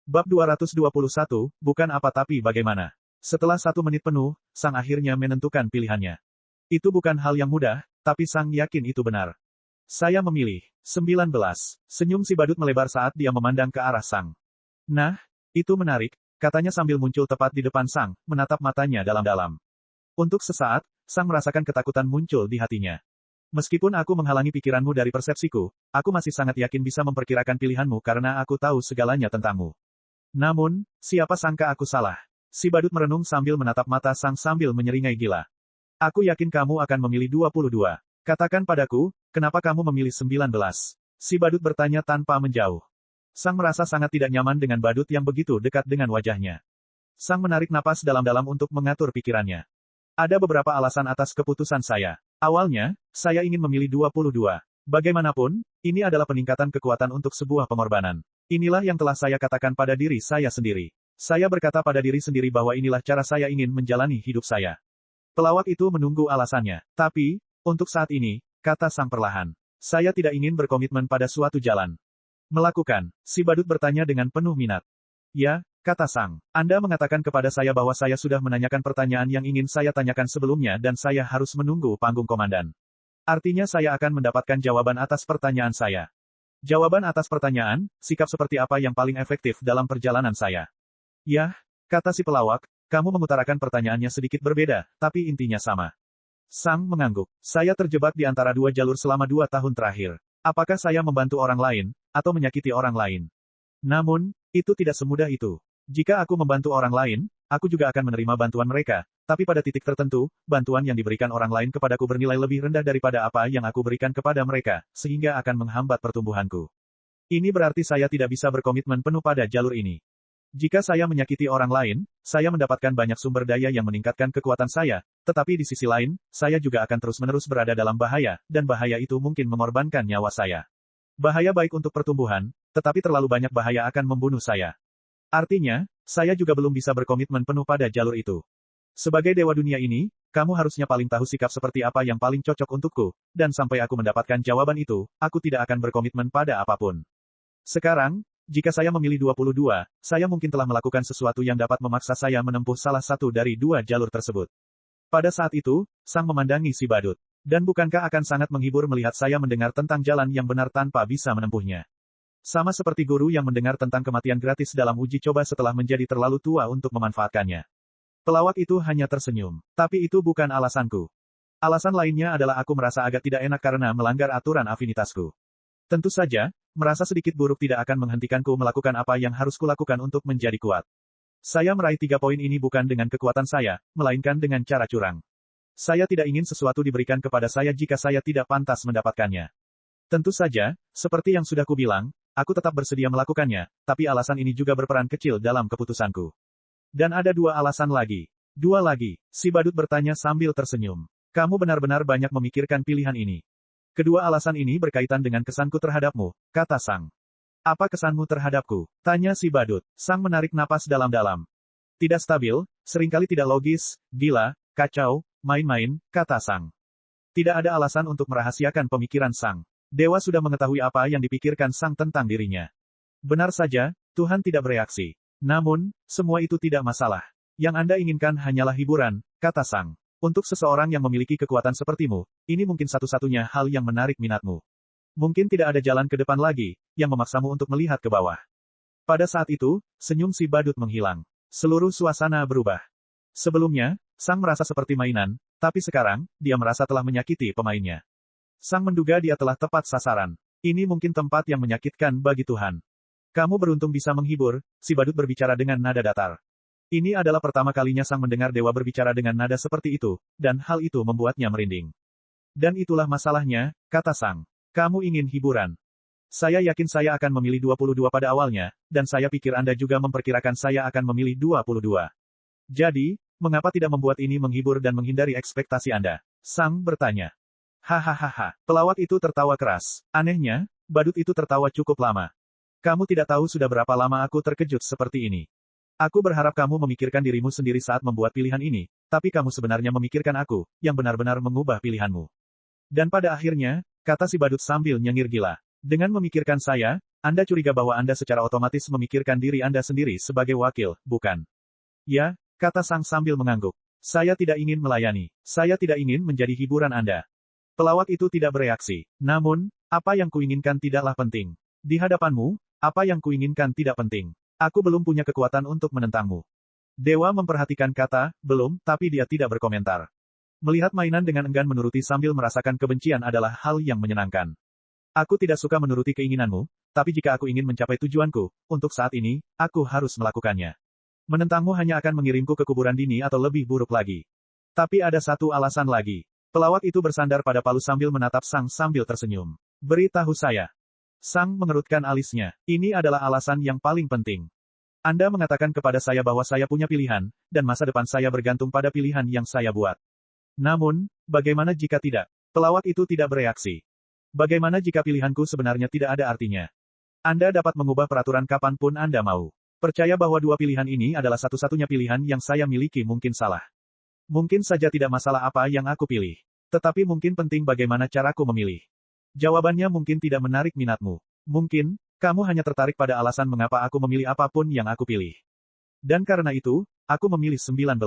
Bab 221, bukan apa tapi bagaimana. Setelah 1 menit penuh, Sang akhirnya menentukan pilihannya. Itu bukan hal yang mudah, tapi Sang yakin itu benar. Saya memilih 19. Senyum si badut melebar saat dia memandang ke arah Sang. Nah, itu menarik, katanya sambil muncul tepat di depan Sang, menatap matanya dalam-dalam. Untuk sesaat, Sang merasakan ketakutan muncul di hatinya. Meskipun aku menghalangi pikiranmu dari persepsiku, aku masih sangat yakin bisa memperkirakan pilihanmu karena aku tahu segalanya tentangmu. Namun, siapa sangka aku salah. Si badut merenung sambil menatap mata Sang sambil menyeringai gila. Aku yakin kamu akan memilih 22. Katakan padaku, kenapa kamu memilih 19? Si badut bertanya tanpa menjauh. Sang merasa sangat tidak nyaman dengan badut yang begitu dekat dengan wajahnya. Sang menarik napas dalam-dalam untuk mengatur pikirannya. Ada beberapa alasan atas keputusan saya. Awalnya, saya ingin memilih 22. Bagaimanapun, ini adalah peningkatan kekuatan untuk sebuah pengorbanan. Inilah yang telah saya katakan pada diri saya sendiri. Saya berkata pada diri sendiri bahwa inilah cara saya ingin menjalani hidup saya. Pelawak itu menunggu alasannya. Tapi, untuk saat ini, kata Sang perlahan. Saya tidak ingin berkomitmen pada suatu jalan. Melakukan, si badut bertanya dengan penuh minat. Ya, kata Sang. Anda mengatakan kepada saya bahwa saya sudah menanyakan pertanyaan yang ingin saya tanyakan sebelumnya dan saya harus menunggu panggung komandan. Artinya saya akan mendapatkan jawaban atas pertanyaan saya. Jawaban atas pertanyaan, sikap seperti apa yang paling efektif dalam perjalanan saya. Yah, kata si pelawak, kamu mengutarakan pertanyaannya sedikit berbeda, tapi intinya sama. Sang mengangguk. Saya terjebak di antara 2 jalur selama 2 tahun terakhir. Apakah saya membantu orang lain, atau menyakiti orang lain? Namun, itu tidak semudah itu. Jika aku membantu orang lain, aku juga akan menerima bantuan mereka, tapi pada titik tertentu, bantuan yang diberikan orang lain kepadaku bernilai lebih rendah daripada apa yang aku berikan kepada mereka, sehingga akan menghambat pertumbuhanku. Ini berarti saya tidak bisa berkomitmen penuh pada jalur ini. Jika saya menyakiti orang lain, saya mendapatkan banyak sumber daya yang meningkatkan kekuatan saya, tetapi di sisi lain, saya juga akan terus-menerus berada dalam bahaya, dan bahaya itu mungkin mengorbankan nyawa saya. Bahaya baik untuk pertumbuhan, tetapi terlalu banyak bahaya akan membunuh saya. Artinya, saya juga belum bisa berkomitmen penuh pada jalur itu. Sebagai dewa dunia ini, kamu harusnya paling tahu sikap seperti apa yang paling cocok untukku, dan sampai aku mendapatkan jawaban itu, aku tidak akan berkomitmen pada apapun. Sekarang, jika saya memilih 22, saya mungkin telah melakukan sesuatu yang dapat memaksa saya menempuh salah satu dari 2 jalur tersebut. Pada saat itu, Sang memandangi si badut. Dan bukankah akan sangat menghibur melihat saya mendengar tentang jalan yang benar tanpa bisa menempuhnya? Sama seperti guru yang mendengar tentang kematian gratis dalam uji coba setelah menjadi terlalu tua untuk memanfaatkannya. Pelawak itu hanya tersenyum. Tapi itu bukan alasanku. Alasan lainnya adalah aku merasa agak tidak enak karena melanggar aturan afinitasku. Tentu saja, merasa sedikit buruk tidak akan menghentikanku melakukan apa yang harus kulakukan untuk menjadi kuat. Saya meraih 3 poin ini bukan dengan kekuatan saya, melainkan dengan cara curang. Saya tidak ingin sesuatu diberikan kepada saya jika saya tidak pantas mendapatkannya. Tentu saja, seperti yang sudah kubilang, aku tetap bersedia melakukannya, tapi alasan ini juga berperan kecil dalam keputusanku. Dan ada 2 alasan lagi. 2 lagi, si badut bertanya sambil tersenyum. Kamu benar-benar banyak memikirkan pilihan ini. Kedua alasan ini berkaitan dengan kesanku terhadapmu, kata Sang. Apa kesanmu terhadapku? Tanya si badut. Sang menarik napas dalam-dalam. Tidak stabil, seringkali tidak logis, gila, kacau, main-main, kata Sang. Tidak ada alasan untuk merahasiakan pemikiran Sang. Dewa sudah mengetahui apa yang dipikirkan Sang tentang dirinya. Benar saja, Tuhan tidak bereaksi. Namun, semua itu tidak masalah. Yang Anda inginkan hanyalah hiburan, kata Sang. Untuk seseorang yang memiliki kekuatan sepertimu, ini mungkin satu-satunya hal yang menarik minatmu. Mungkin tidak ada jalan ke depan lagi, yang memaksamu untuk melihat ke bawah. Pada saat itu, senyum si badut menghilang. Seluruh suasana berubah. Sebelumnya, Sang merasa seperti mainan, tapi sekarang, dia merasa telah menyakiti pemainnya. Sang menduga dia telah tepat sasaran. Ini mungkin tempat yang menyakitkan bagi Tuhan. Kamu beruntung bisa menghibur, si badut berbicara dengan nada datar. Ini adalah pertama kalinya Sang mendengar dewa berbicara dengan nada seperti itu, dan hal itu membuatnya merinding. Dan itulah masalahnya, kata Sang. Kamu ingin hiburan. Saya yakin saya akan memilih 22 pada awalnya, dan saya pikir Anda juga memperkirakan saya akan memilih 22. Jadi, mengapa tidak membuat ini menghibur dan menghindari ekspektasi Anda? Sang bertanya. Hahaha. Pelawak itu tertawa keras. Anehnya, badut itu tertawa cukup lama. Kamu tidak tahu sudah berapa lama aku terkejut seperti ini. Aku berharap kamu memikirkan dirimu sendiri saat membuat pilihan ini, tapi kamu sebenarnya memikirkan aku, yang benar-benar mengubah pilihanmu. Dan pada akhirnya, kata si badut sambil nyengir gila. Dengan memikirkan saya, Anda curiga bahwa Anda secara otomatis memikirkan diri Anda sendiri sebagai wakil, bukan? Ya, kata Sang sambil mengangguk. Saya tidak ingin melayani. Saya tidak ingin menjadi hiburan Anda. Pelawak itu tidak bereaksi. Namun, apa yang kuinginkan tidaklah penting. Di hadapanmu, apa yang kuinginkan tidak penting. Aku belum punya kekuatan untuk menentangmu. Dewa memperhatikan kata, belum, tapi dia tidak berkomentar. Melihat mainan dengan enggan menuruti sambil merasakan kebencian adalah hal yang menyenangkan. Aku tidak suka menuruti keinginanmu, tapi jika aku ingin mencapai tujuanku, untuk saat ini, aku harus melakukannya. Menentangmu hanya akan mengirimku ke kuburan dini atau lebih buruk lagi. Tapi ada satu alasan lagi. Pelawak itu bersandar pada palu sambil menatap Sang sambil tersenyum. Beritahu saya. Sang mengerutkan alisnya. Ini adalah alasan yang paling penting. Anda mengatakan kepada saya bahwa saya punya pilihan, dan masa depan saya bergantung pada pilihan yang saya buat. Namun, bagaimana jika tidak? Pelawak itu tidak bereaksi. Bagaimana jika pilihanku sebenarnya tidak ada artinya? Anda dapat mengubah peraturan kapanpun Anda mau. Percaya bahwa dua pilihan ini adalah satu-satunya pilihan yang saya miliki mungkin salah. Mungkin saja tidak masalah apa yang aku pilih. Tetapi mungkin penting bagaimana caraku memilih. Jawabannya mungkin tidak menarik minatmu. Mungkin, kamu hanya tertarik pada alasan mengapa aku memilih apapun yang aku pilih. Dan karena itu, aku memilih 19.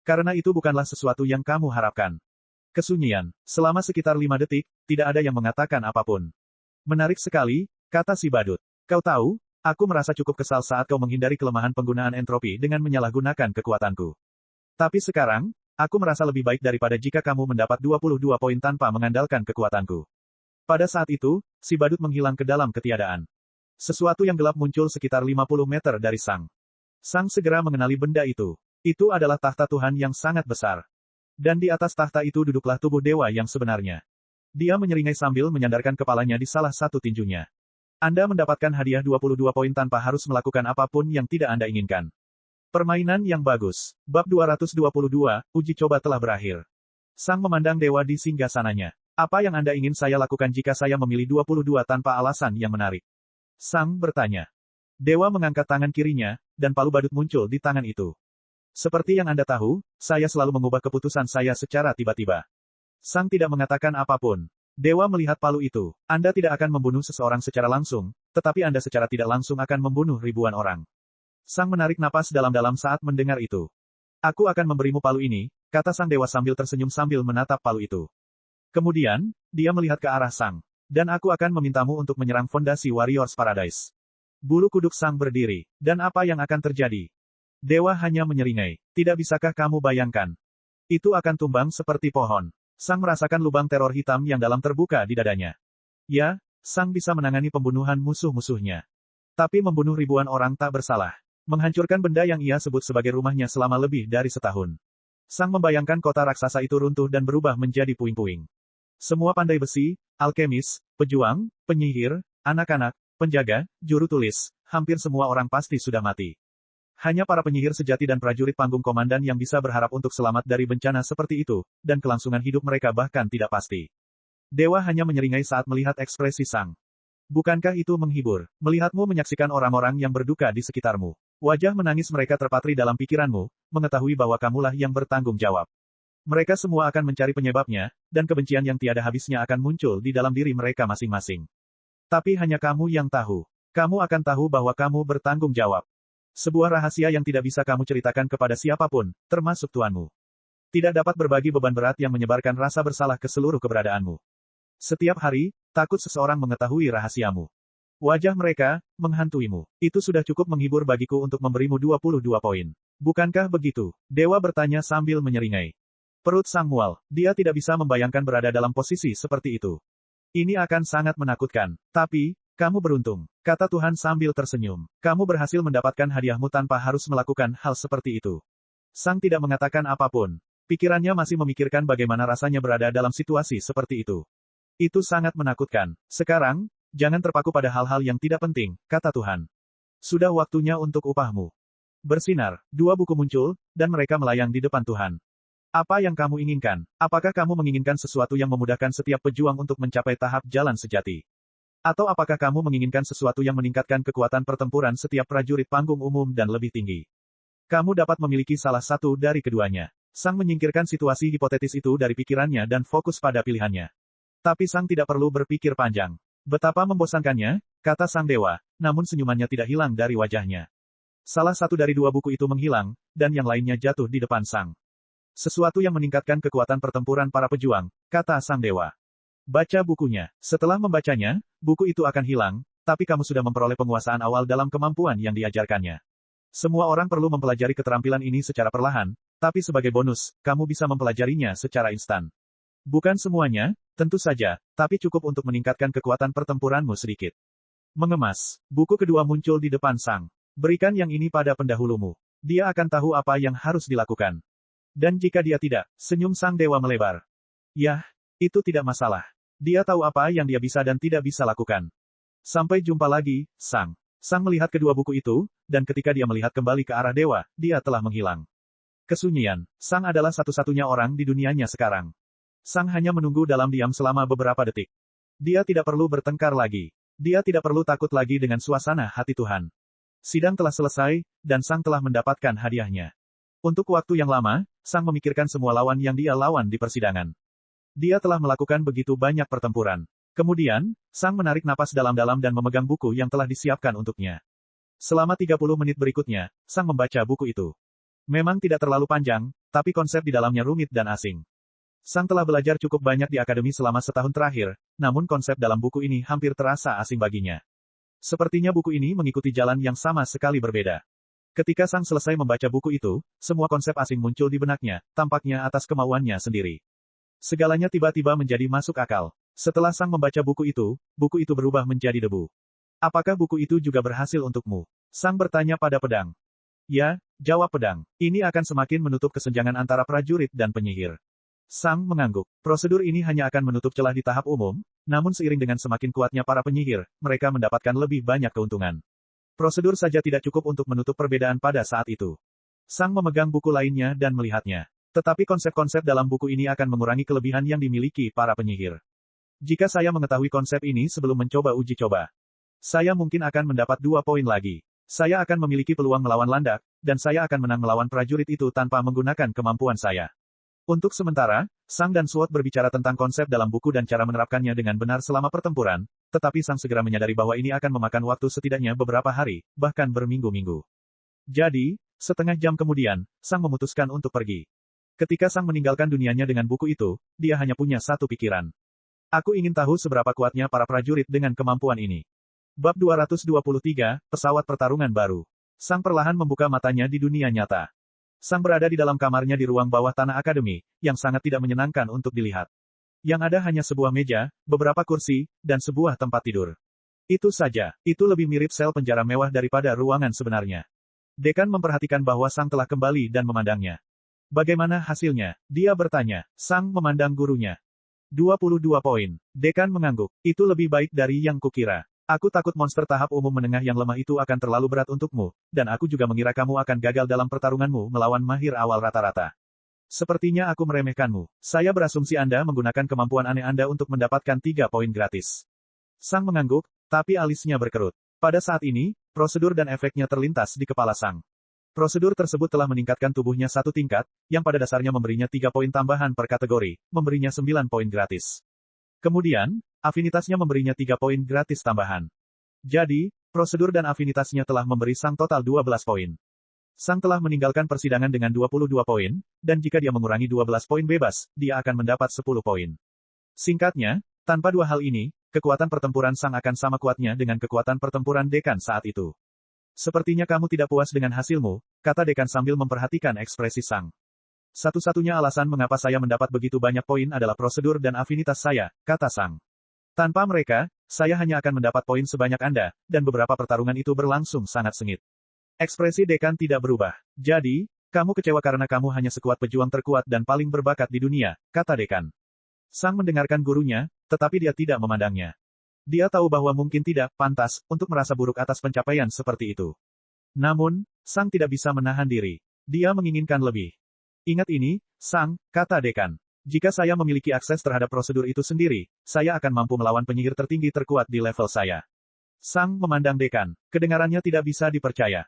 Karena itu bukanlah sesuatu yang kamu harapkan. Kesunyian. Selama sekitar 5 detik, tidak ada yang mengatakan apapun. Menarik sekali, kata si badut. Kau tahu, aku merasa cukup kesal saat kau menghindari kelemahan penggunaan entropi dengan menyalahgunakan kekuatanku. Tapi sekarang, aku merasa lebih baik daripada jika kamu mendapat 22 poin tanpa mengandalkan kekuatanku. Pada saat itu, si badut menghilang ke dalam ketiadaan. Sesuatu yang gelap muncul sekitar 50 meter dari Sang. Sang segera mengenali benda itu. Itu adalah tahta Tuhan yang sangat besar. Dan di atas tahta itu duduklah tubuh dewa yang sebenarnya. Dia menyeringai sambil menyandarkan kepalanya di salah satu tinjunya. Anda mendapatkan hadiah 22 poin tanpa harus melakukan apapun yang tidak Anda inginkan. Permainan yang bagus. Bab 222, uji coba telah berakhir. Sang memandang dewa di singgasananya. Apa yang Anda ingin saya lakukan jika saya memilih 22 tanpa alasan yang menarik? Sang bertanya. Dewa mengangkat tangan kirinya, dan palu badut muncul di tangan itu. Seperti yang Anda tahu, saya selalu mengubah keputusan saya secara tiba-tiba. Sang tidak mengatakan apapun. Dewa melihat palu itu. Anda tidak akan membunuh seseorang secara langsung, tetapi Anda secara tidak langsung akan membunuh ribuan orang. Sang menarik napas dalam-dalam saat mendengar itu. Aku akan memberimu palu ini, kata sang dewa sambil tersenyum sambil menatap palu itu. Kemudian, dia melihat ke arah Sang. Dan aku akan memintamu untuk menyerang fondasi Warriors Paradise. Bulu kuduk Sang berdiri. Dan apa yang akan terjadi? Dewa hanya menyeringai. Tidak bisakah kamu bayangkan? Itu akan tumbang seperti pohon. Sang merasakan lubang teror hitam yang dalam terbuka di dadanya. Ya, Sang bisa menangani pembunuhan musuh-musuhnya. Tapi membunuh ribuan orang tak bersalah. Menghancurkan benda yang ia sebut sebagai rumahnya selama lebih dari setahun. Sang membayangkan kota raksasa itu runtuh dan berubah menjadi puing-puing. Semua pandai besi, alkemis, pejuang, penyihir, anak-anak, penjaga, juru tulis, hampir semua orang pasti sudah mati. Hanya para penyihir sejati dan prajurit panggung komandan yang bisa berharap untuk selamat dari bencana seperti itu, dan kelangsungan hidup mereka bahkan tidak pasti. Dewa hanya menyeringai saat melihat ekspresi Sang. Bukankah itu menghibur? Melihatmu menyaksikan orang-orang yang berduka di sekitarmu. Wajah menangis mereka terpatri dalam pikiranmu, mengetahui bahwa kamulah yang bertanggung jawab. Mereka semua akan mencari penyebabnya, dan kebencian yang tiada habisnya akan muncul di dalam diri mereka masing-masing. Tapi hanya kamu yang tahu. Kamu akan tahu bahwa kamu bertanggung jawab. Sebuah rahasia yang tidak bisa kamu ceritakan kepada siapapun, termasuk tuanmu. Tidak dapat berbagi beban berat yang menyebarkan rasa bersalah ke seluruh keberadaanmu. Setiap hari, takut seseorang mengetahui rahasiamu. Wajah mereka, menghantuimu. Itu sudah cukup menghibur bagiku untuk memberimu 22 poin. Bukankah begitu? Dewa bertanya sambil menyeringai. Perut Sang mual. Dia tidak bisa membayangkan berada dalam posisi seperti itu. Ini akan sangat menakutkan. Tapi, kamu beruntung, kata Tuhan sambil tersenyum. Kamu berhasil mendapatkan hadiahmu tanpa harus melakukan hal seperti itu. Sang tidak mengatakan apapun. Pikirannya masih memikirkan bagaimana rasanya berada dalam situasi seperti itu. Itu sangat menakutkan. Sekarang, jangan terpaku pada hal-hal yang tidak penting, kata Tuhan. Sudah waktunya untuk upahmu. Bersinar, 2 buku muncul, dan mereka melayang di depan Tuhan. Apa yang kamu inginkan? Apakah kamu menginginkan sesuatu yang memudahkan setiap pejuang untuk mencapai tahap jalan sejati? Atau apakah kamu menginginkan sesuatu yang meningkatkan kekuatan pertempuran setiap prajurit panggung umum dan lebih tinggi? Kamu dapat memiliki salah satu dari keduanya. Sang menyingkirkan situasi hipotetis itu dari pikirannya dan fokus pada pilihannya. Tapi Sang tidak perlu berpikir panjang. Betapa membosankannya, kata sang dewa, namun senyumannya tidak hilang dari wajahnya. Salah satu dari dua buku itu menghilang, dan yang lainnya jatuh di depan sang. Sesuatu yang meningkatkan kekuatan pertempuran para pejuang, kata sang dewa. Baca bukunya. Setelah membacanya, buku itu akan hilang, tapi kamu sudah memperoleh penguasaan awal dalam kemampuan yang diajarkannya. Semua orang perlu mempelajari keterampilan ini secara perlahan, tapi sebagai bonus, kamu bisa mempelajarinya secara instan. Bukan semuanya, tentu saja, tapi cukup untuk meningkatkan kekuatan pertempuranmu sedikit. Mengemas, buku kedua muncul di depan sang. Berikan yang ini pada pendahulumu. Dia akan tahu apa yang harus dilakukan. Dan jika dia tidak, senyum sang dewa melebar. Yah, itu tidak masalah. Dia tahu apa yang dia bisa dan tidak bisa lakukan. Sampai jumpa lagi, sang. Sang melihat kedua buku itu, dan ketika dia melihat kembali ke arah dewa, dia telah menghilang. Kesunyian, sang adalah satu-satunya orang di dunianya sekarang. Sang hanya menunggu dalam diam selama beberapa detik. Dia tidak perlu bertengkar lagi. Dia tidak perlu takut lagi dengan suasana hati Tuhan. Sidang telah selesai, dan sang telah mendapatkan hadiahnya. Untuk waktu yang lama, sang memikirkan semua lawan yang dia lawan di persidangan. Dia telah melakukan begitu banyak pertempuran. Kemudian, sang menarik napas dalam-dalam dan memegang buku yang telah disiapkan untuknya. Selama 30 menit berikutnya, sang membaca buku itu. Memang tidak terlalu panjang, tapi konsep di dalamnya rumit dan asing. Sang telah belajar cukup banyak di akademi selama setahun terakhir, namun konsep dalam buku ini hampir terasa asing baginya. Sepertinya buku ini mengikuti jalan yang sama sekali berbeda. Ketika sang selesai membaca buku itu, semua konsep asing muncul di benaknya, tampaknya atas kemauannya sendiri. Segalanya tiba-tiba menjadi masuk akal. Setelah sang membaca buku itu berubah menjadi debu. Apakah buku itu juga berhasil untukmu? Sang bertanya pada pedang. Ya, jawab pedang. Ini akan semakin menutup kesenjangan antara prajurit dan penyihir. Sang mengangguk. Prosedur ini hanya akan menutup celah di tahap umum, namun seiring dengan semakin kuatnya para penyihir, mereka mendapatkan lebih banyak keuntungan. Prosedur saja tidak cukup untuk menutup perbedaan pada saat itu. Sang memegang buku lainnya dan melihatnya. Tetapi konsep-konsep dalam buku ini akan mengurangi kelebihan yang dimiliki para penyihir. Jika saya mengetahui konsep ini sebelum mencoba uji coba, saya mungkin akan mendapat 2 poin lagi. Saya akan memiliki peluang melawan landak, dan saya akan menang melawan prajurit itu tanpa menggunakan kemampuan saya. Untuk sementara, Sang dan Sword berbicara tentang konsep dalam buku dan cara menerapkannya dengan benar selama pertempuran, tetapi Sang segera menyadari bahwa ini akan memakan waktu setidaknya beberapa hari, bahkan berminggu-minggu. Jadi, setengah jam kemudian, Sang memutuskan untuk pergi. Ketika Sang meninggalkan dunianya dengan buku itu, dia hanya punya satu pikiran. Aku ingin tahu seberapa kuatnya para prajurit dengan kemampuan ini. Bab 223, Pesawat Pertarungan Baru. Sang perlahan membuka matanya di dunia nyata. Sang berada di dalam kamarnya di ruang bawah tanah akademi, yang sangat tidak menyenangkan untuk dilihat. Yang ada hanya sebuah meja, beberapa kursi, dan sebuah tempat tidur. Itu saja, itu lebih mirip sel penjara mewah daripada ruangan sebenarnya. Dekan memperhatikan bahwa Sang telah kembali dan memandangnya. Bagaimana hasilnya? Dia bertanya. Sang memandang gurunya. 22 poin. Dekan mengangguk. Itu lebih baik dari yang kukira. Aku takut monster tahap umum menengah yang lemah itu akan terlalu berat untukmu, dan aku juga mengira kamu akan gagal dalam pertarunganmu melawan mahir awal rata-rata. Sepertinya aku meremehkanmu. Saya berasumsi Anda menggunakan kemampuan aneh Anda untuk mendapatkan 3 poin gratis. Sang mengangguk, tapi alisnya berkerut. Pada saat ini, prosedur dan efeknya terlintas di kepala Sang. Prosedur tersebut telah meningkatkan tubuhnya 1 tingkat, yang pada dasarnya memberinya 3 poin tambahan per kategori, memberinya 9 poin gratis. Kemudian, afinitasnya memberinya 3 poin gratis tambahan. Jadi, prosedur dan afinitasnya telah memberi Sang total 12 poin. Sang telah meninggalkan persidangan dengan 22 poin, dan jika dia mengurangi 12 poin bebas, dia akan mendapat 10 poin. Singkatnya, tanpa dua hal ini, kekuatan pertempuran Sang akan sama kuatnya dengan kekuatan pertempuran Dekan saat itu. Sepertinya kamu tidak puas dengan hasilmu, kata Dekan sambil memperhatikan ekspresi Sang. Satu-satunya alasan mengapa saya mendapat begitu banyak poin adalah prosedur dan afinitas saya, kata Sang. Tanpa mereka, saya hanya akan mendapat poin sebanyak Anda, dan beberapa pertarungan itu berlangsung sangat sengit. Ekspresi Dekan tidak berubah. Jadi, kamu kecewa karena kamu hanya sekuat pejuang terkuat dan paling berbakat di dunia, kata Dekan. Sang mendengarkan gurunya, tetapi dia tidak memandangnya. Dia tahu bahwa mungkin tidak pantas untuk merasa buruk atas pencapaian seperti itu. Namun, Sang tidak bisa menahan diri. Dia menginginkan lebih. Ingat ini, Sang, kata Dekan. Jika saya memiliki akses terhadap prosedur itu sendiri, saya akan mampu melawan penyihir tertinggi terkuat di level saya. Sang memandang Dekan. Kedengarannya tidak bisa dipercaya.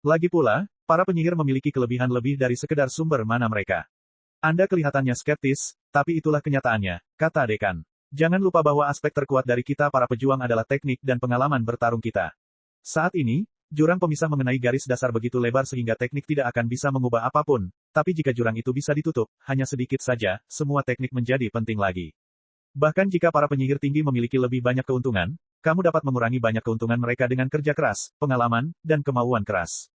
Lagi pula, para penyihir memiliki kelebihan lebih dari sekedar sumber mana mereka. Anda kelihatannya skeptis, tapi itulah kenyataannya, kata Dekan. Jangan lupa bahwa aspek terkuat dari kita para pejuang adalah teknik dan pengalaman bertarung kita. Saat ini, jurang pemisah mengenai garis dasar begitu lebar sehingga teknik tidak akan bisa mengubah apapun, tapi jika jurang itu bisa ditutup, hanya sedikit saja, semua teknik menjadi penting lagi. Bahkan jika para penyihir tinggi memiliki lebih banyak keuntungan, kamu dapat mengurangi banyak keuntungan mereka dengan kerja keras, pengalaman, dan kemauan keras.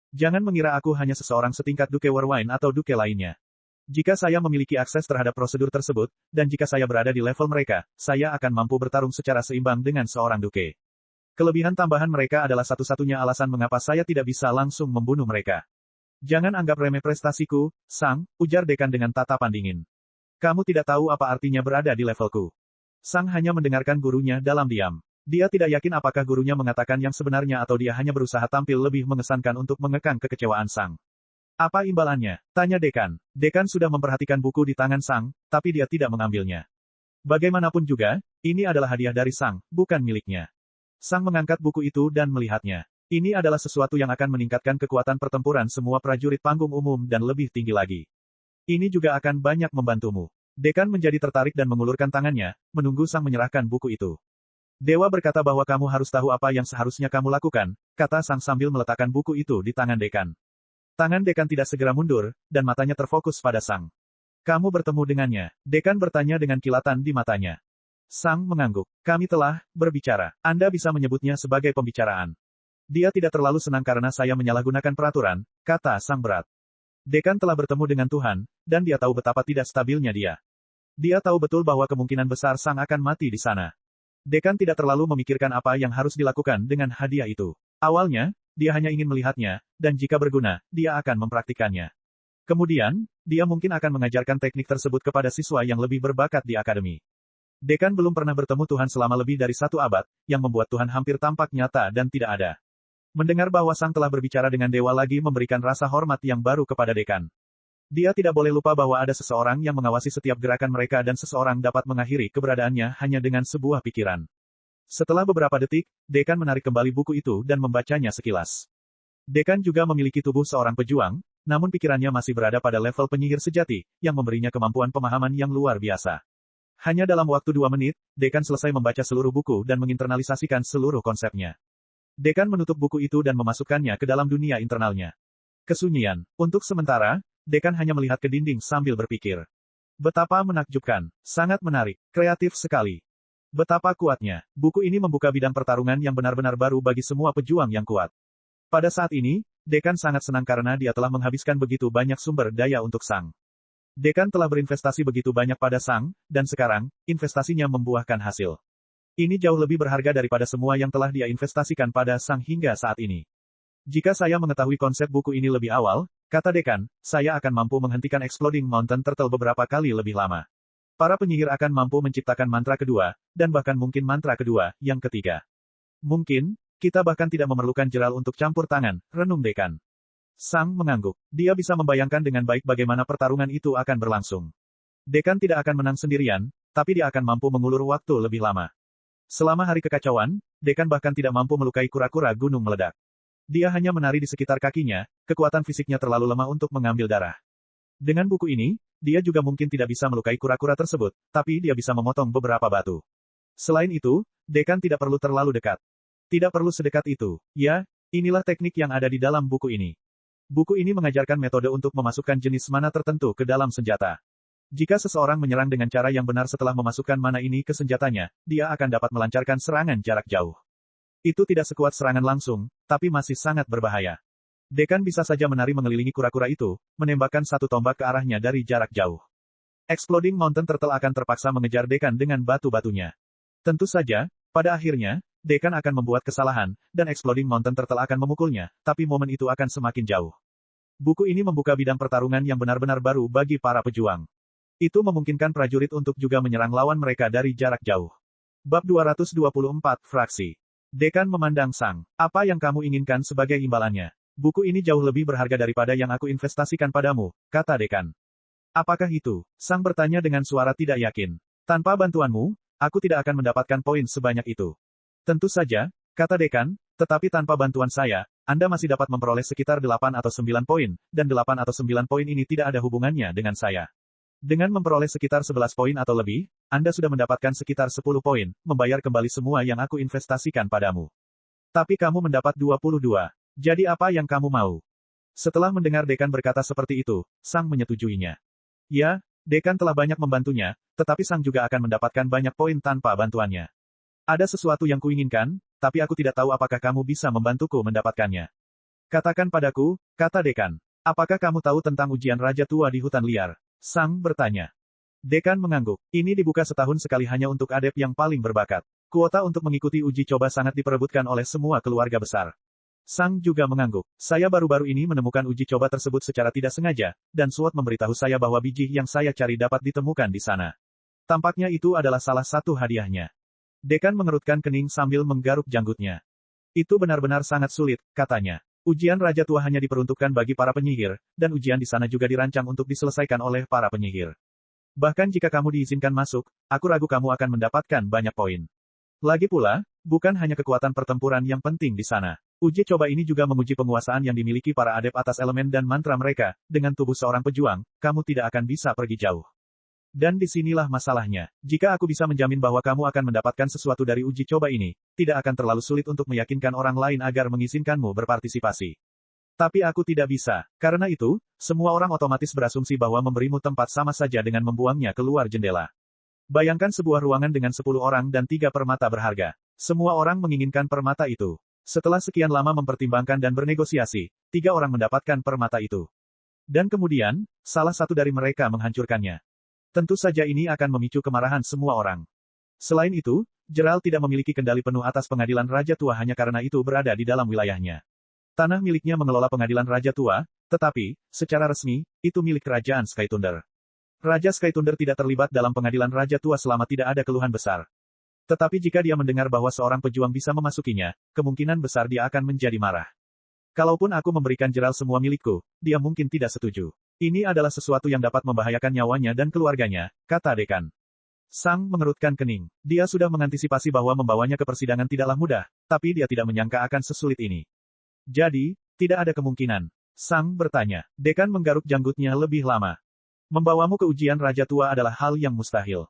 Jangan mengira aku hanya seseorang setingkat Duke Warwine atau Duke lainnya. Jika saya memiliki akses terhadap prosedur tersebut, dan jika saya berada di level mereka, saya akan mampu bertarung secara seimbang dengan seorang Duke. Kelebihan tambahan mereka adalah satu-satunya alasan mengapa saya tidak bisa langsung membunuh mereka. Jangan anggap remeh prestasiku, Sang, ujar dekan dengan tatapan dingin. Kamu tidak tahu apa artinya berada di levelku. Sang hanya mendengarkan gurunya dalam diam. Dia tidak yakin apakah gurunya mengatakan yang sebenarnya atau dia hanya berusaha tampil lebih mengesankan untuk mengekang kekecewaan Sang. Apa imbalannya? Tanya dekan. Dekan sudah memperhatikan buku di tangan Sang, tapi dia tidak mengambilnya. Bagaimanapun juga, ini adalah hadiah dari Sang, bukan miliknya. Sang mengangkat buku itu dan melihatnya. Ini adalah sesuatu yang akan meningkatkan kekuatan pertempuran semua prajurit panggung umum dan lebih tinggi lagi. Ini juga akan banyak membantumu. Dekan menjadi tertarik dan mengulurkan tangannya, menunggu Sang menyerahkan buku itu. Dewa berkata bahwa kamu harus tahu apa yang seharusnya kamu lakukan, kata Sang sambil meletakkan buku itu di tangan dekan. Tangan dekan tidak segera mundur, dan matanya terfokus pada Sang. Kamu bertemu dengannya, dekan bertanya dengan kilatan di matanya. Sang mengangguk. Kami telah berbicara. Anda bisa menyebutnya sebagai pembicaraan. Dia tidak terlalu senang karena saya menyalahgunakan peraturan, kata Sang berat. Dekan telah bertemu dengan Tuhan, dan dia tahu betapa tidak stabilnya dia. Dia tahu betul bahwa kemungkinan besar Sang akan mati di sana. Dekan tidak terlalu memikirkan apa yang harus dilakukan dengan hadiah itu. Awalnya, dia hanya ingin melihatnya, dan jika berguna, dia akan mempraktikannya. Kemudian, dia mungkin akan mengajarkan teknik tersebut kepada siswa yang lebih berbakat di akademi. Dekan belum pernah bertemu Tuhan selama lebih dari 1 abad, yang membuat Tuhan hampir tampak nyata dan tidak ada. Mendengar bahwa Sang telah berbicara dengan dewa lagi memberikan rasa hormat yang baru kepada dekan. Dia tidak boleh lupa bahwa ada seseorang yang mengawasi setiap gerakan mereka dan seseorang dapat mengakhiri keberadaannya hanya dengan sebuah pikiran. Setelah beberapa detik, dekan menarik kembali buku itu dan membacanya sekilas. Dekan juga memiliki tubuh seorang pejuang, namun pikirannya masih berada pada level penyihir sejati, yang memberinya kemampuan pemahaman yang luar biasa. Hanya dalam waktu 2 menit, dekan selesai membaca seluruh buku dan menginternalisasikan seluruh konsepnya. Dekan menutup buku itu dan memasukkannya ke dalam dunia internalnya. Kesunyian. Untuk sementara, dekan hanya melihat ke dinding sambil berpikir. Betapa menakjubkan. Sangat menarik. Kreatif sekali. Betapa kuatnya. Buku ini membuka bidang pertarungan yang benar-benar baru bagi semua pejuang yang kuat. Pada saat ini, dekan sangat senang karena dia telah menghabiskan begitu banyak sumber daya untuk Sang. Dekan telah berinvestasi begitu banyak pada Sang, dan sekarang, investasinya membuahkan hasil. Ini jauh lebih berharga daripada semua yang telah dia investasikan pada Sang hingga saat ini. Jika saya mengetahui konsep buku ini lebih awal, kata dekan, saya akan mampu menghentikan Exploding Mountain Turtle beberapa kali lebih lama. Para penyihir akan mampu menciptakan mantra kedua, dan bahkan mungkin mantra kedua, yang ketiga. Mungkin, kita bahkan tidak memerlukan jeral untuk campur tangan, renung dekan. Sang mengangguk. Dia bisa membayangkan dengan baik bagaimana pertarungan itu akan berlangsung. Dekan tidak akan menang sendirian, tapi dia akan mampu mengulur waktu lebih lama. Selama hari kekacauan, dekan bahkan tidak mampu melukai kura-kura gunung meledak. Dia hanya menari di sekitar kakinya, kekuatan fisiknya terlalu lemah untuk mengambil darah. Dengan buku ini, dia juga mungkin tidak bisa melukai kura-kura tersebut, tapi dia bisa memotong beberapa batu. Selain itu, dekan tidak perlu terlalu dekat. Tidak perlu sedekat itu. Ya, inilah teknik yang ada di dalam buku ini. Buku ini mengajarkan metode untuk memasukkan jenis mana tertentu ke dalam senjata. Jika seseorang menyerang dengan cara yang benar setelah memasukkan mana ini ke senjatanya, dia akan dapat melancarkan serangan jarak jauh. Itu tidak sekuat serangan langsung, tapi masih sangat berbahaya. Dekan bisa saja menari mengelilingi kura-kura itu, menembakkan satu tombak ke arahnya dari jarak jauh. Exploding Mountain Turtle akan terpaksa mengejar dekan dengan batu-batunya. Tentu saja, pada akhirnya, dekan akan membuat kesalahan, dan Exploding Mountain Turtle akan memukulnya, tapi momen itu akan semakin jauh. Buku ini membuka bidang pertarungan yang benar-benar baru bagi para pejuang. Itu memungkinkan prajurit untuk juga menyerang lawan mereka dari jarak jauh. Bab 224, Fraksi. Dekan memandang Sang. Apa yang kamu inginkan sebagai imbalannya? Buku ini jauh lebih berharga daripada yang aku investasikan padamu, kata dekan. Apakah itu? Sang bertanya dengan suara tidak yakin. Tanpa bantuanmu, aku tidak akan mendapatkan poin sebanyak itu. Tentu saja, kata dekan, tetapi tanpa bantuan saya, Anda masih dapat memperoleh sekitar 8 atau 9 poin, dan 8 atau 9 poin ini tidak ada hubungannya dengan saya. Dengan memperoleh sekitar 11 poin atau lebih, Anda sudah mendapatkan sekitar 10 poin, membayar kembali semua yang aku investasikan padamu. Tapi kamu mendapat 22. Jadi apa yang kamu mau? Setelah mendengar dekan berkata seperti itu, Sang menyetujuinya. Ya, dekan telah banyak membantunya, tetapi Sang juga akan mendapatkan banyak poin tanpa bantuannya. Ada sesuatu yang kuinginkan, tapi aku tidak tahu apakah kamu bisa membantuku mendapatkannya. Katakan padaku, kata dekan. Apakah kamu tahu tentang ujian Raja Tua di hutan liar? Sang bertanya. Dekan mengangguk. Ini dibuka setahun sekali hanya untuk adept yang paling berbakat. Kuota untuk mengikuti uji coba sangat diperebutkan oleh semua keluarga besar. Sang juga mengangguk. Saya baru-baru ini menemukan uji coba tersebut secara tidak sengaja, dan SWOT memberitahu saya bahwa biji yang saya cari dapat ditemukan di sana. Tampaknya itu adalah salah satu hadiahnya. Dekan mengerutkan kening sambil menggaruk janggutnya. Itu benar-benar sangat sulit, katanya. Ujian Raja Tua hanya diperuntukkan bagi para penyihir, dan ujian di sana juga dirancang untuk diselesaikan oleh para penyihir. Bahkan jika kamu diizinkan masuk, aku ragu kamu akan mendapatkan banyak poin. Lagi pula, bukan hanya kekuatan pertempuran yang penting di sana. Uji coba ini juga menguji penguasaan yang dimiliki para adept atas elemen dan mantra mereka. Dengan tubuh seorang pejuang, kamu tidak akan bisa pergi jauh. Dan disinilah masalahnya. Jika aku bisa menjamin bahwa kamu akan mendapatkan sesuatu dari uji coba ini, tidak akan terlalu sulit untuk meyakinkan orang lain agar mengizinkanmu berpartisipasi. Tapi aku tidak bisa. Karena itu, semua orang otomatis berasumsi bahwa memberimu tempat sama saja dengan membuangnya keluar jendela. Bayangkan sebuah ruangan dengan 10 orang dan 3 permata berharga. Semua orang menginginkan permata itu. Setelah sekian lama mempertimbangkan dan bernegosiasi, 3 orang mendapatkan permata itu. Dan kemudian, salah satu dari mereka menghancurkannya. Tentu saja ini akan memicu kemarahan semua orang. Selain itu, Gerald tidak memiliki kendali penuh atas pengadilan Raja Tua hanya karena itu berada di dalam wilayahnya. Tanah miliknya mengelola pengadilan Raja Tua, tetapi, secara resmi, itu milik Kerajaan Sky Thunder. Raja Sky Thunder tidak terlibat dalam pengadilan Raja Tua selama tidak ada keluhan besar. Tetapi jika dia mendengar bahwa seorang pejuang bisa memasukinya, kemungkinan besar dia akan menjadi marah. Kalaupun aku memberikan Gerald semua milikku, dia mungkin tidak setuju. Ini adalah sesuatu yang dapat membahayakan nyawanya dan keluarganya, kata dekan. Sang mengerutkan kening. Dia sudah mengantisipasi bahwa membawanya ke persidangan tidaklah mudah, tapi dia tidak menyangka akan sesulit ini. Jadi, tidak ada kemungkinan. Sang bertanya. Dekan menggaruk janggutnya lebih lama. Membawamu ke ujian Raja Tua adalah hal yang mustahil.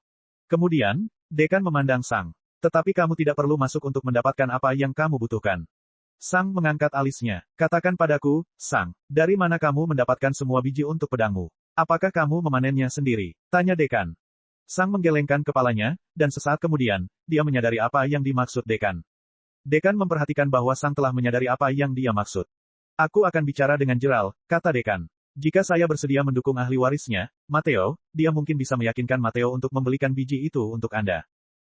Kemudian, dekan memandang Sang. Tetapi kamu tidak perlu masuk untuk mendapatkan apa yang kamu butuhkan. Sang mengangkat alisnya. Katakan padaku, Sang, dari mana kamu mendapatkan semua biji untuk pedangmu? Apakah kamu memanennya sendiri? Tanya dekan. Sang menggelengkan kepalanya, dan sesaat kemudian, dia menyadari apa yang dimaksud dekan. Dekan memperhatikan bahwa Sang telah menyadari apa yang dia maksud. Aku akan bicara dengan Gerald, kata dekan. Jika saya bersedia mendukung ahli warisnya, Matteo, dia mungkin bisa meyakinkan Matteo untuk membelikan biji itu untuk Anda.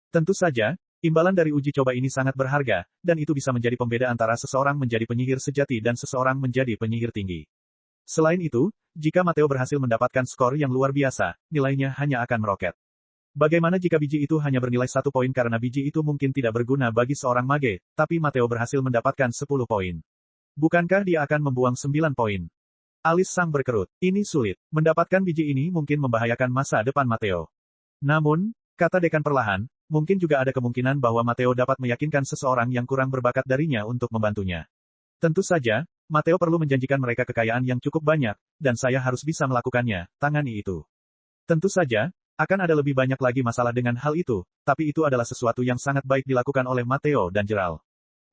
Tentu saja, imbalan dari uji coba ini sangat berharga, dan itu bisa menjadi pembeda antara seseorang menjadi penyihir sejati dan seseorang menjadi penyihir tinggi. Selain itu, jika Matteo berhasil mendapatkan skor yang luar biasa, nilainya hanya akan meroket. Bagaimana jika biji itu hanya bernilai 1 poin karena biji itu mungkin tidak berguna bagi seorang mage, tapi Matteo berhasil mendapatkan 10 poin. Bukankah dia akan membuang 9 poin? Alis Sang berkerut. Ini sulit. Mendapatkan biji ini mungkin membahayakan masa depan Matteo. Namun, kata dekan perlahan, mungkin juga ada kemungkinan bahwa Matteo dapat meyakinkan seseorang yang kurang berbakat darinya untuk membantunya. Tentu saja, Matteo perlu menjanjikan mereka kekayaan yang cukup banyak, dan saya harus bisa melakukannya, tangani itu. Tentu saja, akan ada lebih banyak lagi masalah dengan hal itu, tapi itu adalah sesuatu yang sangat baik dilakukan oleh Matteo dan Gerald.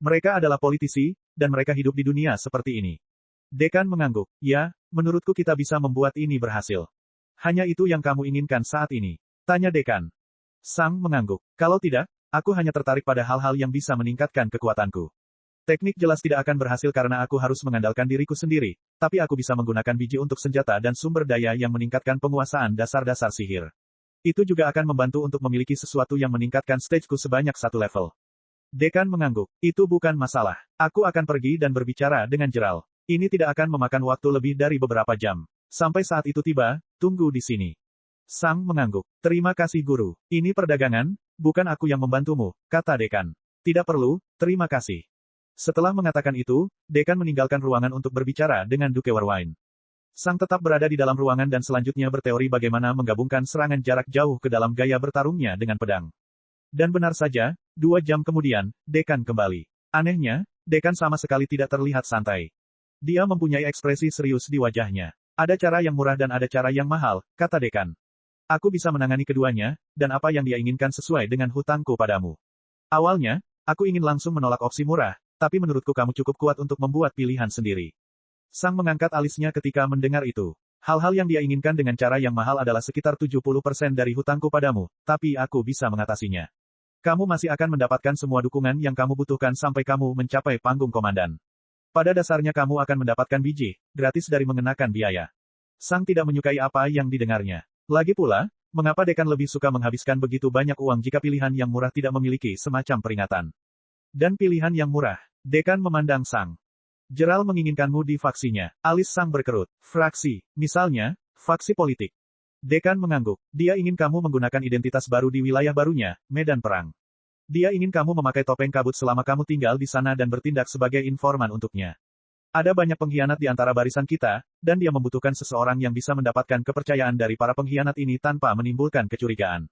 Mereka adalah politisi, dan mereka hidup di dunia seperti ini. Dekan mengangguk. Ya, menurutku kita bisa membuat ini berhasil. Hanya itu yang kamu inginkan saat ini? Tanya dekan. Sang mengangguk. Kalau tidak, aku hanya tertarik pada hal-hal yang bisa meningkatkan kekuatanku. Teknik jelas tidak akan berhasil karena aku harus mengandalkan diriku sendiri, tapi aku bisa menggunakan biji untuk senjata dan sumber daya yang meningkatkan penguasaan dasar-dasar sihir. Itu juga akan membantu untuk memiliki sesuatu yang meningkatkan stageku sebanyak 1 level. Dekan mengangguk. Itu bukan masalah. Aku akan pergi dan berbicara dengan Gerald. Ini tidak akan memakan waktu lebih dari beberapa jam. Sampai saat itu tiba, tunggu di sini. Sang mengangguk. Terima kasih guru. Ini perdagangan, bukan aku yang membantumu, kata dekan. Tidak perlu, terima kasih. Setelah mengatakan itu, dekan meninggalkan ruangan untuk berbicara dengan Duke Warwine. Sang tetap berada di dalam ruangan dan selanjutnya berteori bagaimana menggabungkan serangan jarak jauh ke dalam gaya bertarungnya dengan pedang. Dan benar saja, 2 jam kemudian, dekan kembali. Anehnya, dekan sama sekali tidak terlihat santai. Dia mempunyai ekspresi serius di wajahnya. Ada cara yang murah dan ada cara yang mahal, kata dekan. Aku bisa menangani keduanya, dan apa yang dia inginkan sesuai dengan hutangku padamu. Awalnya, aku ingin langsung menolak opsi murah, tapi menurutku kamu cukup kuat untuk membuat pilihan sendiri. Sang mengangkat alisnya ketika mendengar itu. Hal-hal yang dia inginkan dengan cara yang mahal adalah sekitar 70% dari hutangku padamu, tapi aku bisa mengatasinya. Kamu masih akan mendapatkan semua dukungan yang kamu butuhkan sampai kamu mencapai panggung komandan. Pada dasarnya kamu akan mendapatkan biji, gratis dari mengenakan biaya. Sang tidak menyukai apa yang didengarnya. Lagi pula, mengapa dekan lebih suka menghabiskan begitu banyak uang jika pilihan yang murah tidak memiliki semacam peringatan? Dan pilihan yang murah, dekan memandang Sang. Jeral menginginkanmu di faksinya. Alis Sang berkerut. Fraksi, misalnya, faksi politik. Dekan mengangguk. Dia ingin kamu menggunakan identitas baru di wilayah barunya, medan perang. Dia ingin kamu memakai topeng kabut selama kamu tinggal di sana dan bertindak sebagai informan untuknya. Ada banyak pengkhianat di antara barisan kita, dan dia membutuhkan seseorang yang bisa mendapatkan kepercayaan dari para pengkhianat ini tanpa menimbulkan kecurigaan.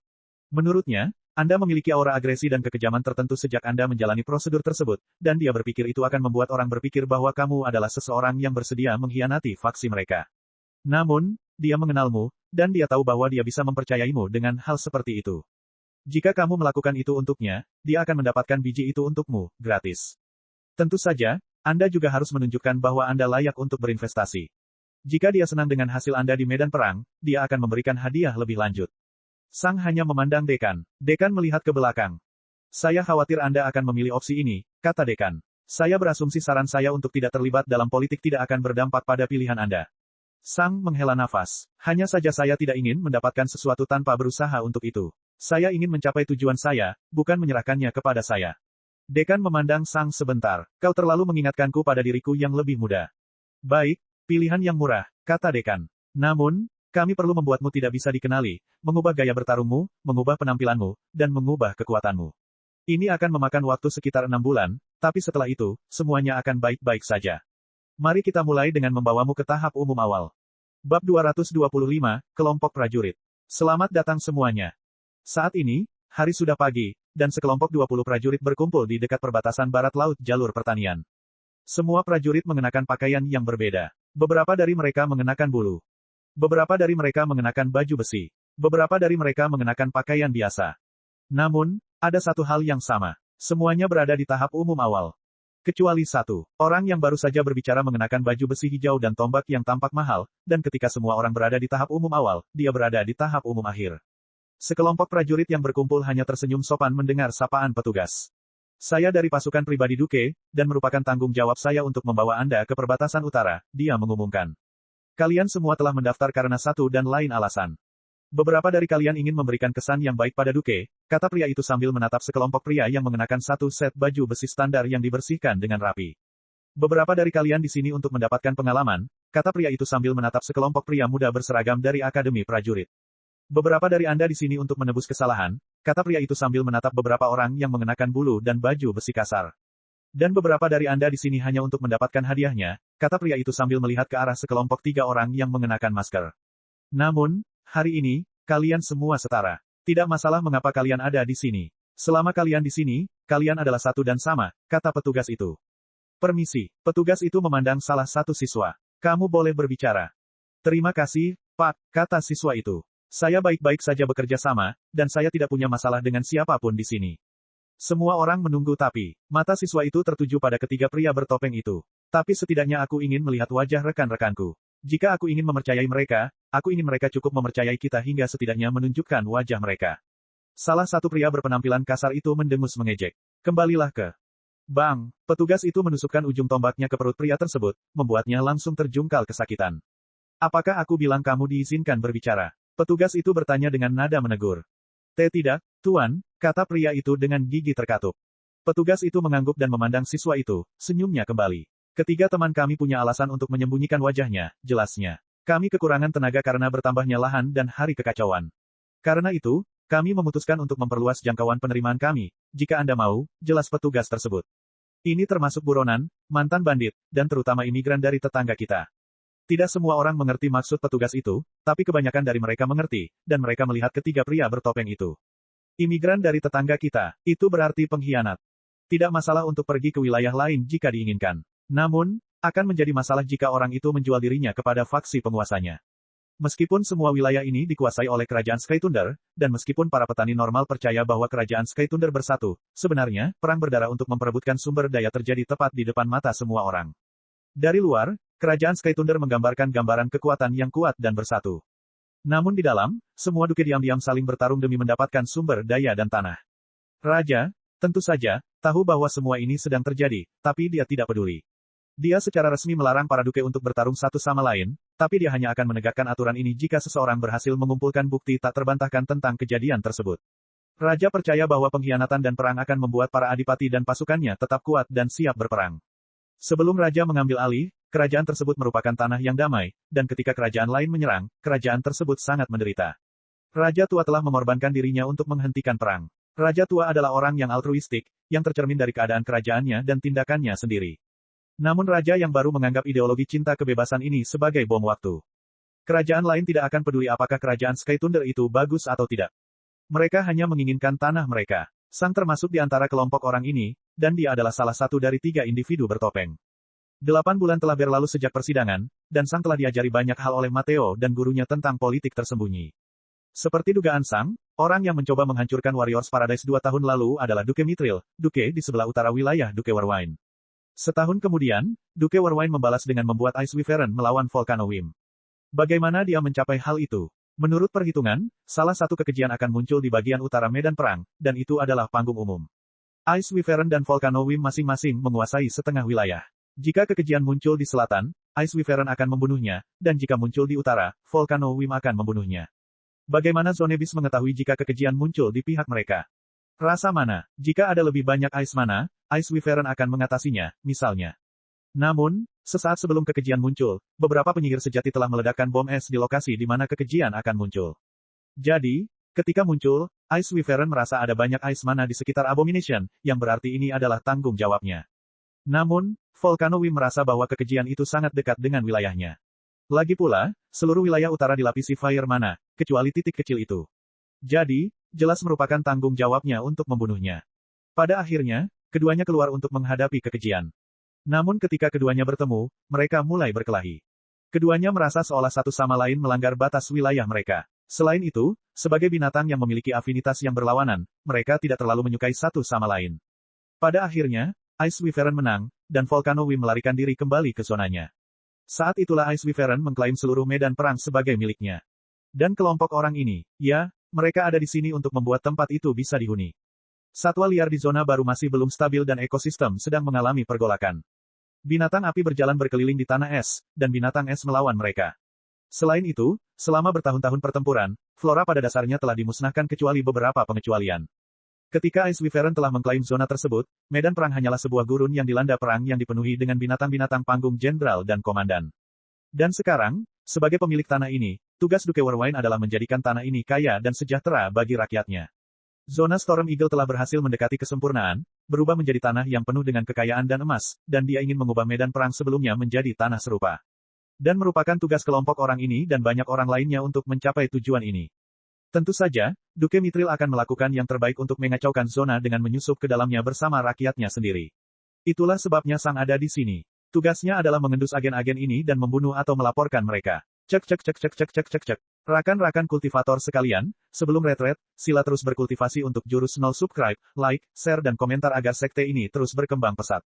Menurutnya, Anda memiliki aura agresi dan kekejaman tertentu sejak Anda menjalani prosedur tersebut, dan dia berpikir itu akan membuat orang berpikir bahwa kamu adalah seseorang yang bersedia mengkhianati faksi mereka. Namun, dia mengenalmu, dan dia tahu bahwa dia bisa mempercayaimu dengan hal seperti itu. Jika kamu melakukan itu untuknya, dia akan mendapatkan biji itu untukmu, gratis. Tentu saja, Anda juga harus menunjukkan bahwa Anda layak untuk berinvestasi. Jika dia senang dengan hasil Anda di medan perang, dia akan memberikan hadiah lebih lanjut. Sang hanya memandang dekan. Dekan melihat ke belakang. Saya khawatir Anda akan memilih opsi ini, kata dekan. Saya berasumsi saran saya untuk tidak terlibat dalam politik tidak akan berdampak pada pilihan Anda. Sang menghela nafas. Hanya saja saya tidak ingin mendapatkan sesuatu tanpa berusaha untuk itu. Saya ingin mencapai tujuan saya, bukan menyerahkannya kepada saya. Dekan memandang Sang sebentar. Kau terlalu mengingatkanku pada diriku yang lebih muda. Baik, pilihan yang murah, kata dekan. Namun, kami perlu membuatmu tidak bisa dikenali, mengubah gaya bertarungmu, mengubah penampilanmu, dan mengubah kekuatanmu. Ini akan memakan waktu sekitar 6 bulan, tapi setelah itu, semuanya akan baik-baik saja. Mari kita mulai dengan membawamu ke tahap umum awal. Bab 225, Kelompok Prajurit. Selamat datang semuanya. Saat ini, hari sudah pagi, dan sekelompok 20 prajurit berkumpul di dekat perbatasan barat laut jalur pertanian. Semua prajurit mengenakan pakaian yang berbeda. Beberapa dari mereka mengenakan bulu. Beberapa dari mereka mengenakan baju besi. Beberapa dari mereka mengenakan pakaian biasa. Namun, ada satu hal yang sama. Semuanya berada di tahap umum awal. Kecuali satu. Orang yang baru saja berbicara mengenakan baju besi hijau dan tombak yang tampak mahal, dan ketika semua orang berada di tahap umum awal, dia berada di tahap umum akhir. Sekelompok prajurit yang berkumpul hanya tersenyum sopan mendengar sapaan petugas. Saya dari pasukan pribadi Duke, dan merupakan tanggung jawab saya untuk membawa Anda ke perbatasan utara, dia mengumumkan. Kalian semua telah mendaftar karena satu dan lain alasan. Beberapa dari kalian ingin memberikan kesan yang baik pada Duke, kata pria itu sambil menatap sekelompok pria yang mengenakan satu set baju besi standar yang dibersihkan dengan rapi. Beberapa dari kalian di sini untuk mendapatkan pengalaman, kata pria itu sambil menatap sekelompok pria muda berseragam dari Akademi Prajurit. Beberapa dari Anda di sini untuk menebus kesalahan, kata pria itu sambil menatap beberapa orang yang mengenakan bulu dan baju besi kasar. Dan beberapa dari Anda di sini hanya untuk mendapatkan hadiahnya, kata pria itu sambil melihat ke arah sekelompok 3 orang yang mengenakan masker. Namun, hari ini, kalian semua setara. Tidak masalah mengapa kalian ada di sini. Selama kalian di sini, kalian adalah satu dan sama, kata petugas itu. Permisi, petugas itu memandang salah satu siswa. Kamu boleh berbicara. Terima kasih, Pak, kata siswa itu. Saya baik-baik saja bekerja sama, dan saya tidak punya masalah dengan siapapun di sini. Semua orang menunggu tapi, mata siswa itu tertuju pada ketiga pria bertopeng itu. Tapi setidaknya aku ingin melihat wajah rekan-rekanku. Jika aku ingin mempercayai mereka, aku ingin mereka cukup mempercayai kita hingga setidaknya menunjukkan wajah mereka. Salah satu pria berpenampilan kasar itu mendengus mengejek. Kembalilah ke. Bang, petugas itu menusukkan ujung tombaknya ke perut pria tersebut, membuatnya langsung terjungkal kesakitan. Apakah aku bilang kamu diizinkan berbicara? Petugas itu bertanya dengan nada menegur. Tidak, Tuan, kata pria itu dengan gigi terkatup. Petugas itu mengangguk dan memandang siswa itu, senyumnya kembali. Ketiga teman kami punya alasan untuk menyembunyikan wajahnya, jelasnya. Kami kekurangan tenaga karena bertambahnya lahan dan hari kekacauan. Karena itu, kami memutuskan untuk memperluas jangkauan penerimaan kami, jika Anda mau, jelas petugas tersebut. Ini termasuk buronan, mantan bandit, dan terutama imigran dari tetangga kita. Tidak semua orang mengerti maksud petugas itu, tapi kebanyakan dari mereka mengerti, dan mereka melihat ketiga pria bertopeng itu. Imigran dari tetangga kita, itu berarti pengkhianat. Tidak masalah untuk pergi ke wilayah lain jika diinginkan. Namun, akan menjadi masalah jika orang itu menjual dirinya kepada faksi penguasanya. Meskipun semua wilayah ini dikuasai oleh kerajaan Sky Thunder, dan meskipun para petani normal percaya bahwa kerajaan Sky Thunder bersatu, sebenarnya, perang berdarah untuk memperebutkan sumber daya terjadi tepat di depan mata semua orang. Dari luar, kerajaan Sky Thunder menggambarkan gambaran kekuatan yang kuat dan bersatu. Namun di dalam, semua duke diam-diam saling bertarung demi mendapatkan sumber daya dan tanah. Raja, tentu saja, tahu bahwa semua ini sedang terjadi, tapi dia tidak peduli. Dia secara resmi melarang para duke untuk bertarung satu sama lain, tapi dia hanya akan menegakkan aturan ini jika seseorang berhasil mengumpulkan bukti tak terbantahkan tentang kejadian tersebut. Raja percaya bahwa pengkhianatan dan perang akan membuat para adipati dan pasukannya tetap kuat dan siap berperang. Sebelum raja mengambil alih, kerajaan tersebut merupakan tanah yang damai, dan ketika kerajaan lain menyerang, kerajaan tersebut sangat menderita. Raja tua telah mengorbankan dirinya untuk menghentikan perang. Raja tua adalah orang yang altruistik, yang tercermin dari keadaan kerajaannya dan tindakannya sendiri. Namun raja yang baru menganggap ideologi cinta kebebasan ini sebagai bom waktu. Kerajaan lain tidak akan peduli apakah kerajaan Sky Thunder itu bagus atau tidak. Mereka hanya menginginkan tanah mereka. Sang termasuk di antara kelompok orang ini, dan dia adalah salah satu dari 3 individu bertopeng. 8 bulan telah berlalu sejak persidangan, dan Sang telah diajari banyak hal oleh Matteo dan gurunya tentang politik tersembunyi. Seperti dugaan Sang, orang yang mencoba menghancurkan Warriors Paradise 2 tahun lalu adalah Duke Mithril, Duke di sebelah utara wilayah Duke Warwine. Setahun kemudian, Duke Warwine membalas dengan membuat Ice Wyvern melawan Volcano Wim. Bagaimana dia mencapai hal itu? Menurut perhitungan, salah satu kekejian akan muncul di bagian utara medan perang, dan itu adalah panggung umum. Ice Wyvern dan Volcano Wim masing-masing menguasai setengah wilayah. Jika kekejian muncul di selatan, Ice Wyvern akan membunuhnya, dan jika muncul di utara, Volcano Wim akan membunuhnya. Bagaimana Zonebis mengetahui jika kekejian muncul di pihak mereka? Rasa mana? Jika ada lebih banyak Ice Mana, Ice Wyvern akan mengatasinya, misalnya. Namun, sesaat sebelum kekejian muncul, beberapa penyihir sejati telah meledakkan bom es di lokasi di mana kekejian akan muncul. Jadi, ketika muncul, Ice Wyvern merasa ada banyak Ice Mana di sekitar Abomination, yang berarti ini adalah tanggung jawabnya. Namun, Volcano Wim merasa bahwa kekejian itu sangat dekat dengan wilayahnya. Lagi pula, seluruh wilayah utara dilapisi Fire Mana, kecuali titik kecil itu. Jadi, jelas merupakan tanggung jawabnya untuk membunuhnya. Pada akhirnya, keduanya keluar untuk menghadapi kekejian. Namun ketika keduanya bertemu, mereka mulai berkelahi. Keduanya merasa seolah satu sama lain melanggar batas wilayah mereka. Selain itu, sebagai binatang yang memiliki afinitas yang berlawanan, mereka tidak terlalu menyukai satu sama lain. Pada akhirnya, Ice Wyvern menang, dan Volcano Wim melarikan diri kembali ke zonanya. Saat itulah Ice Wyvern mengklaim seluruh medan perang sebagai miliknya. Dan kelompok orang ini, ya, mereka ada di sini untuk membuat tempat itu bisa dihuni. Satwa liar di zona baru masih belum stabil dan ekosistem sedang mengalami pergolakan. Binatang api berjalan berkeliling di tanah es, dan binatang es melawan mereka. Selain itu, selama bertahun-tahun pertempuran, flora pada dasarnya telah dimusnahkan kecuali beberapa pengecualian. Ketika Ice Wyvern telah mengklaim zona tersebut, medan perang hanyalah sebuah gurun yang dilanda perang yang dipenuhi dengan binatang-binatang panggung jenderal dan komandan. Dan sekarang, sebagai pemilik tanah ini, tugas Duke Warwine adalah menjadikan tanah ini kaya dan sejahtera bagi rakyatnya. Zona Storm Eagle telah berhasil mendekati kesempurnaan, berubah menjadi tanah yang penuh dengan kekayaan dan emas, dan dia ingin mengubah medan perang sebelumnya menjadi tanah serupa. Dan merupakan tugas kelompok orang ini dan banyak orang lainnya untuk mencapai tujuan ini. Tentu saja, Duke Mithril akan melakukan yang terbaik untuk mengacaukan zona dengan menyusup ke dalamnya bersama rakyatnya sendiri. Itulah sebabnya Sang ada di sini. Tugasnya adalah mengendus agen-agen ini dan membunuh atau melaporkan mereka. Cek. Rakan-rakan kultivator sekalian, sebelum retret, sila terus berkultivasi untuk jurus 0 subscribe, like, share dan komentar agar sekte ini terus berkembang pesat.